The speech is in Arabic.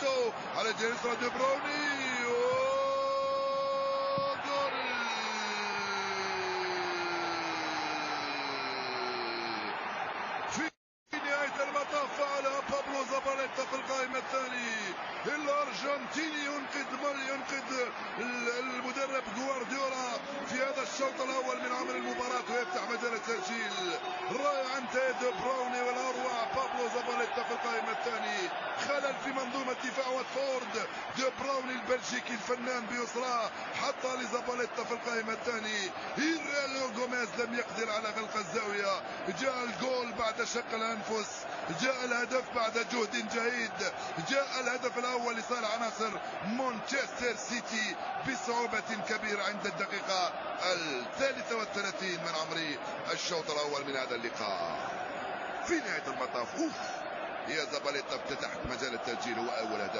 زاباليتا على الجهه اليسرى دي برويني، جول. في نهاية المطاف فعلها بابلو زاباليتا في القائمة الثاني. الأرجنتيني ينقذ المدرب غوارديولا في هذا الشوط الأول من عمر المباراة ويفتح مجال التسجيل. رائع انتهى دي برويني والأروع بابلو زاباليتا في القائمة الثاني. خلل في منظومة دفاع واتفورد. دي برويني البلجيكي الفنان بيسرى حتى لزاباليتا في القائمة الثاني. إيريلو غوميز لم يقدر على غلق الزاوية. جاء الجول بعد شق الأنفس، جاء الهدف بعد جهد جهيد، جاء الهدف الأول لصالح عناصر مانشستر سيتي بصعوبة كبيرة عند الدقيقة 33 من عمر الشوط الأول من هذا اللقاء. في نهاية المطاف يا زاباليتا افتتحت مجال التسجيل، هو أول هدف.